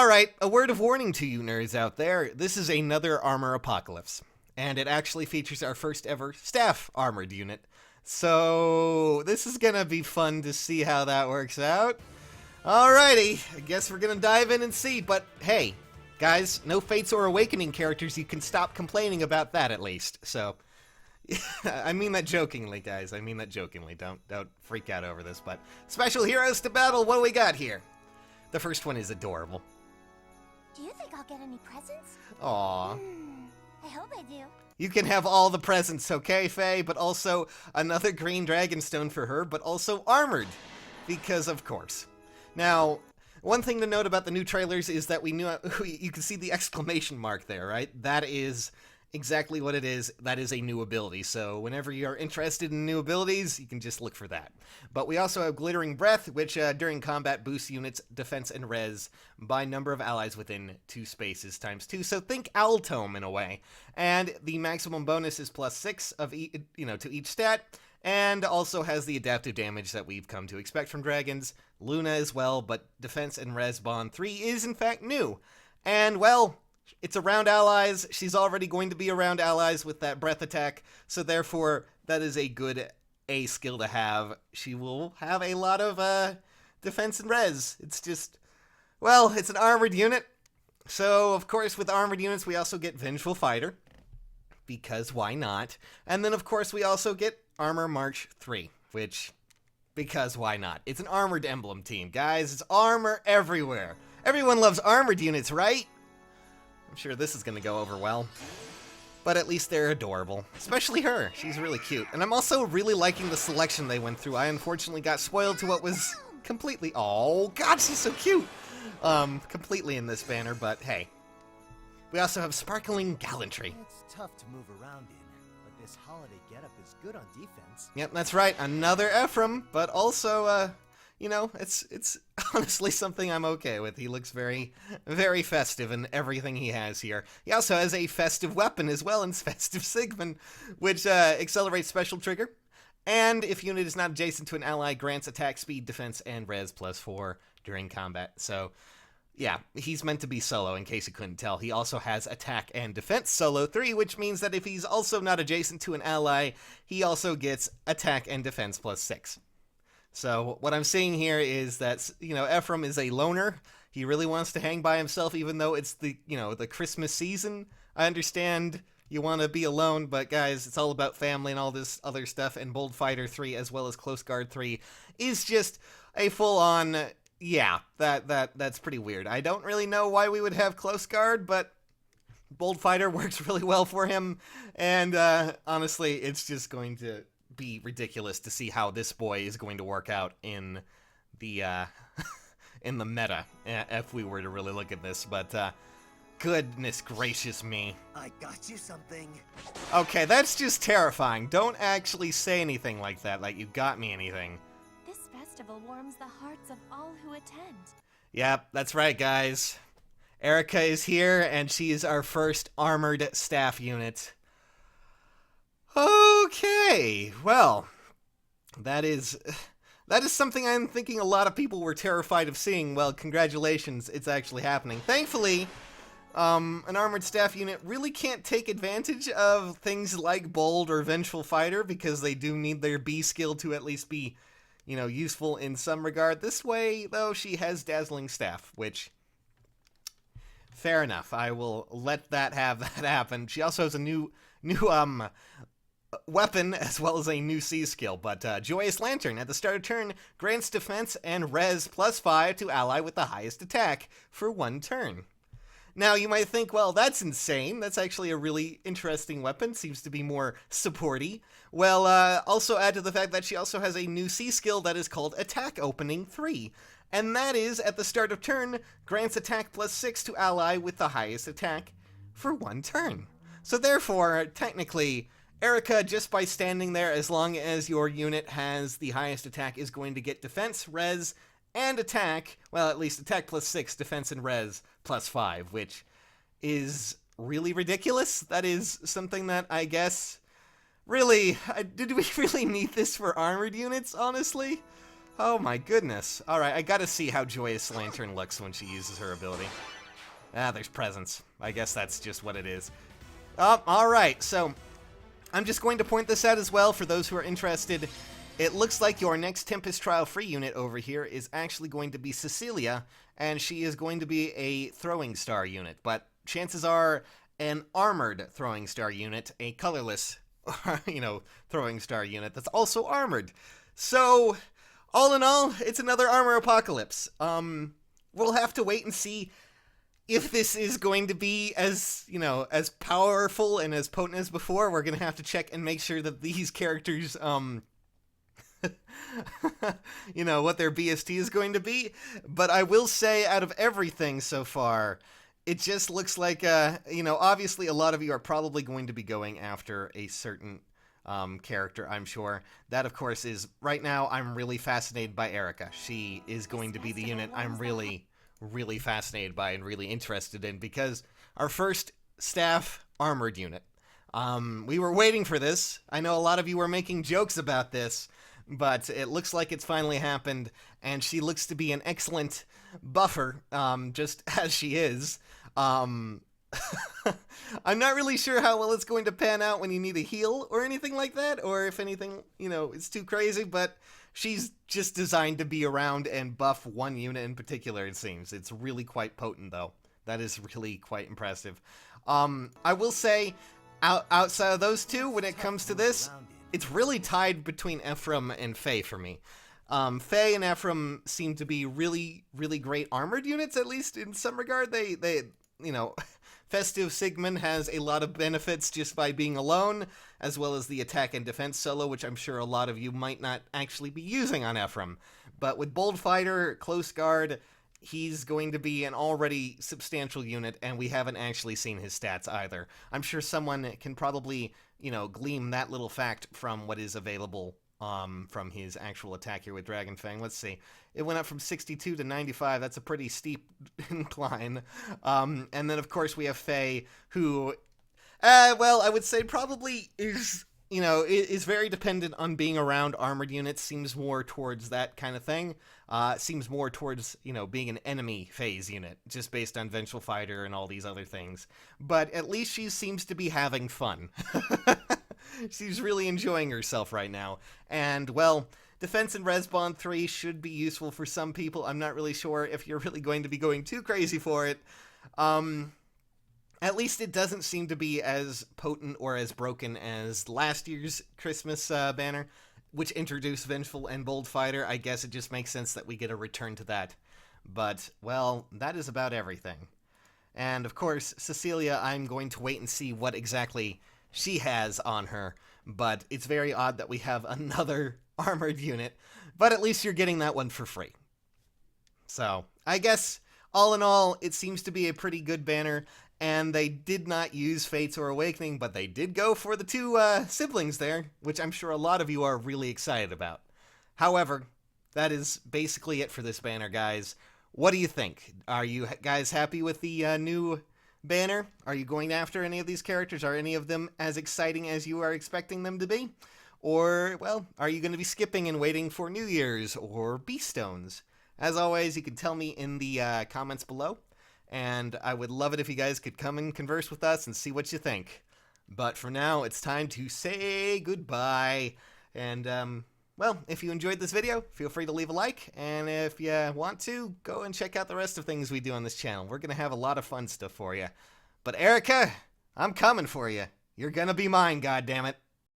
Alright, a word of warning to you nerds out there. This is another armor apocalypse. And it actually features our first ever staff armored unit. So, this is gonna be fun to see how that works out. Alrighty, I guess we're gonna dive in and see, but hey, guys, no Fates or Awakening characters, you can stop complaining about that at least. So, I mean that jokingly, guys, I mean that jokingly, don't freak out over this, but special heroes to battle, what do we got here? The first one is adorable. Do you think I'll get any presents? Aww. I hope I do. You can have all the presents, okay, Faye? But also another green dragonstone for her, but also armored. Because of course. Now, one thing to note about the new trailers is that you can see the exclamation mark there, right? That is exactly what it is. That is a new ability. So whenever you're interested in new abilities, you can just look for that. But we also have Glittering Breath, which during combat boosts units' defense and res by number of allies within 2 spaces times 2. So think Owl Tome in a way. And the maximum bonus is +6 of to each stat, and also has the adaptive damage that we've come to expect from dragons. Luna as well, but defense and res bond 3 is in fact new. And well, it's around allies. She's already going to be around allies with that breath attack, so therefore that is a good A skill to have. She will have a lot of defense and res. It's just, well, it's an armored unit. So, of course, with armored units, we also get Vengeful Fighter, because why not? And then, of course, we also get Armor March 3, which, because why not? It's an armored emblem team, guys. It's armor everywhere. Everyone loves armored units, right? I'm sure this is going to go over well. But at least they're adorable. Especially her. She's really cute. And I'm also really liking the selection they went through. I unfortunately got spoiled to what was completely... Oh, God, she's so cute! Completely in this banner, but hey. We also have Sparkling Gallantry. It's tough to move around in, but this holiday getup is good on defense. Yep, that's right. Another Ephraim, but also, it's honestly something I'm okay with. He looks very, very festive in everything he has here. He also has a festive weapon as well in Festive Sigmund, which accelerates special trigger. And if unit is not adjacent to an ally, grants attack speed, defense, and res +4 during combat. So, yeah, he's meant to be solo, in case you couldn't tell. He also has attack and defense solo 3, which means that if he's also not adjacent to an ally, he also gets attack and defense +6. So what I'm seeing here is that, Ephraim is a loner. He really wants to hang by himself, even though it's the Christmas season. I understand you want to be alone, but guys, it's all about family and all this other stuff, and Bold Fighter 3 as well as Close Guard 3 is just a full-on, yeah, that's pretty weird. I don't really know why we would have Close Guard, but Bold Fighter works really well for him, and honestly, it's just going to be ridiculous to see how this boy is going to work out in the in the meta, if we were to really look at this, but goodness gracious me. I got you something. Okay, that's just terrifying. Don't actually say anything like that, like you got me anything. This festival warms the hearts of all who attend. Yep, that's right, guys. Erica is here, and she is our first armored staff unit. Okay, well, that is something I'm thinking a lot of people were terrified of seeing. Well, congratulations, it's actually happening. Thankfully, an armored staff unit really can't take advantage of things like Bold or Vengeful Fighter, because they do need their B skill to at least be, useful in some regard. This way, though, she has Dazzling Staff, which... fair enough. I will let that happen. She also has a new weapon as well as a new C skill, but Joyous Lantern at the start of turn grants defense and res +5 to ally with the highest attack for 1 turn. Now you might think, well, that's insane. That's actually a really interesting weapon. Seems to be more supporty. Well, also add to the fact that she also has a new C skill that is called Attack Opening 3. And that is, at the start of turn, grants attack +6 to ally with the highest attack for 1 turn. So therefore, technically, Erica, just by standing there, as long as your unit has the highest attack, is going to get defense, res, and attack, well, at least attack +6, defense and res +5, which is really ridiculous. That is something that I guess, really, did we really need this for armored units, honestly? Oh my goodness. Alright, I gotta see how Joyous Lantern looks when she uses her ability. Ah, there's presents. I guess that's just what it is. Alright, so I'm just going to point this out as well for those who are interested. It looks like your next Tempest Trial free unit over here is actually going to be Cecilia, and she is going to be a throwing star unit, but chances are an armored throwing star unit, a colorless, throwing star unit that's also armored. So, all in all, it's another armor apocalypse. We'll have to wait and see if this is going to be as, as powerful and as potent as before. We're going to have to check and make sure that these characters, what their BST is going to be. But I will say, out of everything so far, it just looks like, obviously a lot of you are probably going to be going after a certain character, I'm sure. That, of course, is, right now, I'm really fascinated by Erica. She is going to be the unit I'm really fascinated by and really interested in, because our first staff armored unit. We were waiting for this. I know a lot of you were making jokes about this, but it looks like it's finally happened, and she looks to be an excellent buffer, just as she is. I'm not really sure how well it's going to pan out when you need a heal or anything like that, or if anything, it's too crazy, but she's just designed to be around and buff one unit in particular, it seems. It's really quite potent, though. That is really quite impressive. I will say, outside of those two, when it comes to this, it's really tied between Ephraim and Faye for me. Faye and Ephraim seem to be really great armored units, at least in some regard. They Festive Sigmund has a lot of benefits just by being alone, as well as the attack and defense solo, which I'm sure a lot of you might not actually be using on Ephraim. But with Bold Fighter, Close Guard, he's going to be an already substantial unit, and we haven't actually seen his stats either. I'm sure someone can probably, glean that little fact from what is available from his actual attack here with Dragon Fang. Let's see. It went up from 62 to 95. That's a pretty steep incline. And then, of course, we have Faye, who, I would say probably is, is very dependent on being around armored units. Seems more towards that kind of thing. Seems more towards, being an enemy phase unit, just based on Vengeful Fighter and all these other things. But at least she seems to be having fun. She's really enjoying herself right now. And, well, Defense and Respawn 3 should be useful for some people. I'm not really sure if you're really going to be going too crazy for it. At least it doesn't seem to be as potent or as broken as last year's Christmas banner, which introduced Vengeful and Bold Fighter. I guess it just makes sense that we get a return to that. But, well, that is about everything. And, of course, Cecilia, I'm going to wait and see what exactly she has on her, but it's very odd that we have another armored unit, but at least you're getting that one for free. So, I guess, all in all, it seems to be a pretty good banner, and they did not use Fates or Awakening, but they did go for the two siblings there, which I'm sure a lot of you are really excited about. However, that is basically it for this banner, guys. What do you think? Are you guys happy with the new banner? Are you going after any of these characters? Are any of them as exciting as you are expecting them to be? Or, well, are you going to be skipping and waiting for New Year's or Beast Stones? As always, you can tell me in the comments below, and I would love it if you guys could come and converse with us and see what you think. But for now, it's time to say goodbye, and, well, if you enjoyed this video, feel free to leave a like, and if you want to, go and check out the rest of things we do on this channel. We're going to have a lot of fun stuff for you. But Erica, I'm coming for you. You're going to be mine, goddammit.